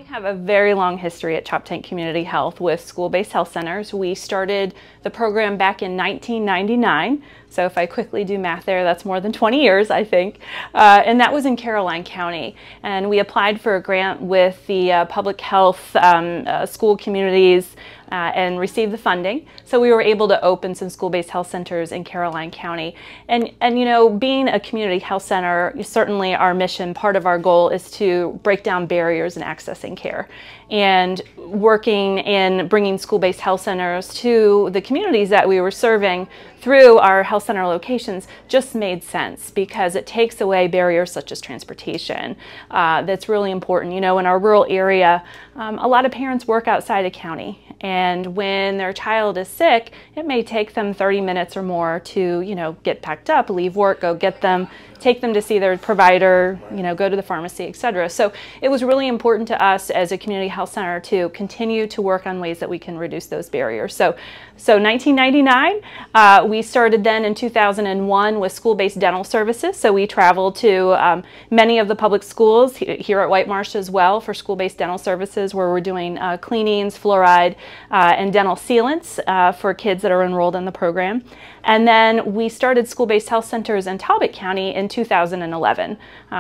have a very long history at Choptank Community Health with school-based health centers. We started the program back in 1999. So if I quickly do math there, that's more than 20 years, I think. And that was in Caroline County. And we applied for a grant with the public health school communities and received the funding. So we were able to open some school-based health centers in Caroline County. And you know, being a community health center, certainly our mission, part of our goal is to break down barriers in accessing care. And working in bringing school-based health centers to the communities that we were serving through our health center locations just made sense because it takes away barriers such as transportation. That's really important. You know, in our rural area, a lot of parents work outside of county, and when their child is sick, it may take them 30 minutes or more to, you know, get packed up, leave work, go get them, take them to see their provider, you know, go to the pharmacy, etc. So it was really important to us as a community health center to continue to work on ways that we can reduce those barriers. So 1999, we started then in 2001 with school-based dental services. So we traveled to many of the public schools here at White Marsh as well for school-based dental services, where we're doing cleanings, fluoride, and dental sealants for kids that are enrolled in the program. And then we started school-based health centers in Talbot County in 2011.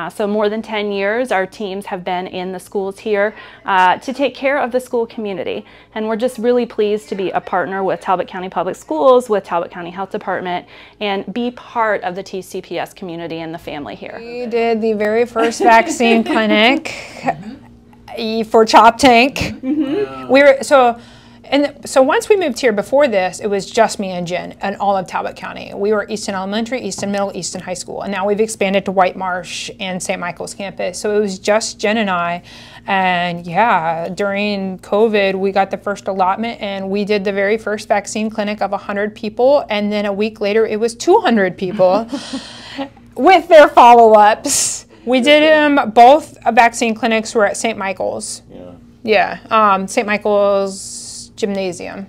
So more than 10 years, our teams have been in the schools here to take care of the school community. And we're just really pleased to be a partner with Talbot County Public Schools, with Talbot County Health Department, and be part of the TCPS community and the family here. We did the very first vaccine clinic for Choptank. So once we moved here, before this, it was just me and Jen and all of Talbot County. We were Easton Elementary, Easton Middle, Easton High School, and now we've expanded to White Marsh and St. Michael's campus. So it was just Jen and I, and yeah, during COVID, we got the first allotment and we did the very first vaccine clinic of 100 people, and then a week later, it was 200 people with their follow-ups. We did both vaccine clinics were at St. Michael's. St. Michael's Gymnasium.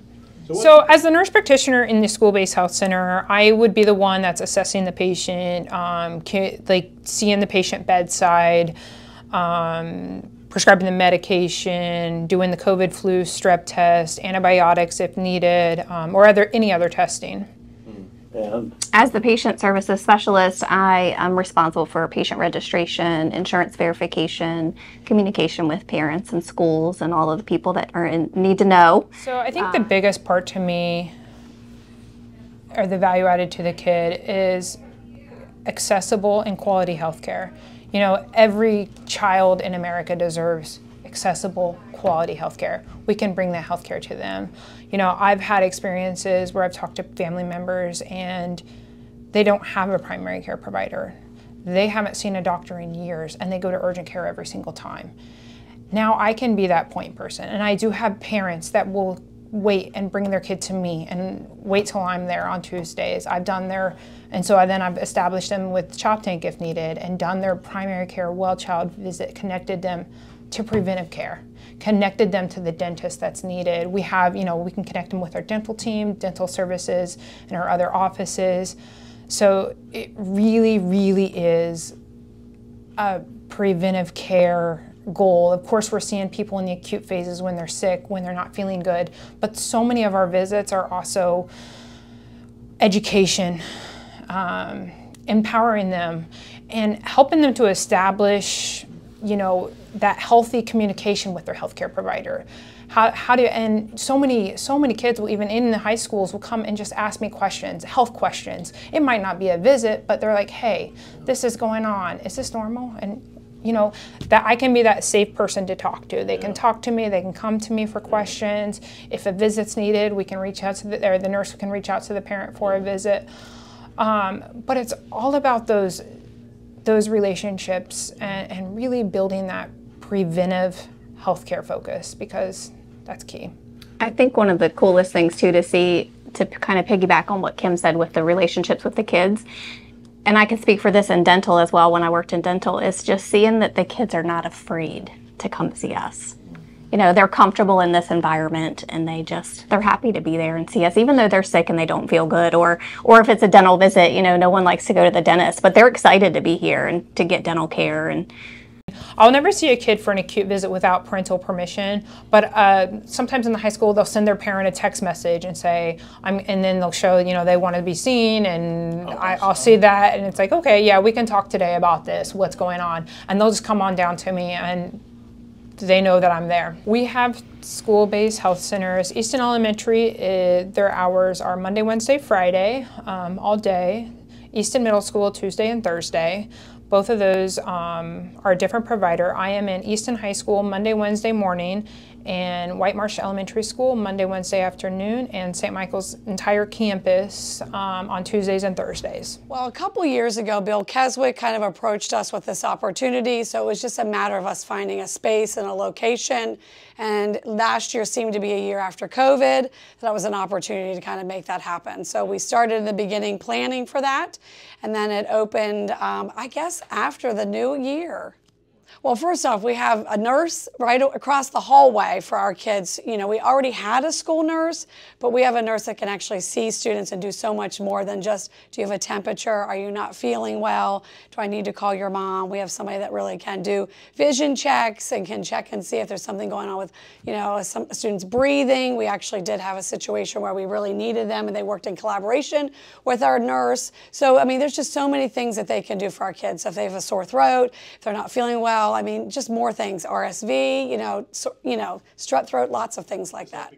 So as the nurse practitioner in the school-based health center, I would be the one that's assessing the patient, like seeing the patient bedside, prescribing the medication, doing the COVID flu strep test, antibiotics if needed, or any other testing. As the patient services specialist, I am responsible for patient registration, insurance verification, communication with parents and schools and all of the people that need to know. So I think the biggest part to me, or the value added to the kid, is accessible and quality health care. You know, every child in America deserves accessible, quality healthcare. We can bring that healthcare to them. You know, I've had experiences where I've talked to family members and they don't have a primary care provider. They haven't seen a doctor in years and they go to urgent care every single time. Now I can be that point person, and I do have parents that will wait and bring their kid to me and wait till I'm there on Tuesdays. I've done and so I've established them with Choptank if needed and done their primary care well child visit, connected them to preventive care, connected them to the dentist that's needed. We have, you know, we can connect them with our dental team, dental services, and our other offices. So it really, really is a preventive care goal. Of course, we're seeing people in the acute phases when they're sick, when they're not feeling good, but so many of our visits are also education, empowering them, and helping them to establish, you know, that healthy communication with their healthcare provider. And so many kids will, even in the high schools, will come and just ask me questions, health questions. It might not be a visit, but they're like, hey, this is going on. Is this normal? And you know, that I can be that safe person to talk to. They can talk to me, they can come to me for questions. If a visit's needed, we can reach out to the nurse can reach out to the parent for a visit. But it's all about those relationships and really building that preventive healthcare focus, because that's key. I think one of the coolest things too to see, to kind of piggyback on what Kim said with the relationships with the kids, and I can speak for this in dental as well when I worked in dental, is just seeing that the kids are not afraid to come see us. You know, they're comfortable in this environment and they're happy to be there and see us, even though they're sick and they don't feel good, or if it's a dental visit, you know, no one likes to go to the dentist, but they're excited to be here and to get dental care. And I'll never see a kid for an acute visit without parental permission, but sometimes in the high school they'll send their parent a text message and say, and then they'll show, you know, they want to be seen, and I'll see that, and it's like, okay, yeah, we can talk today about this, what's going on, and they'll just come on down to me, and they know that I'm there. We have school-based health centers. Easton Elementary, their hours are Monday, Wednesday, Friday, all day. Easton Middle School, Tuesday and Thursday. Both of those are a different provider. I am in Easton High School Monday, Wednesday morning, and White Marsh Elementary School Monday, Wednesday afternoon, and St. Michael's entire campus on Tuesdays and Thursdays. Well, a couple years ago, Bill Keswick kind of approached us with this opportunity, so it was just a matter of us finding a space and a location. And last year seemed to be a year after COVID. That was an opportunity to kind of make that happen. So we started in the beginning planning for that, and then it opened, I guess, after the new year. Well, first off, we have a nurse right across the hallway for our kids. You know, we already had a school nurse, but we have a nurse that can actually see students and do so much more than just, do you have a temperature? Are you not feeling well? Do I need to call your mom? We have somebody that really can do vision checks and can check and see if there's something going on with, you know, some students breathing. We actually did have a situation where we really needed them, and they worked in collaboration with our nurse. So, I mean, there's just so many things that they can do for our kids. So if they have a sore throat, if they're not feeling well, I mean, just more things, RSV, you know, strep throat, lots of things like that.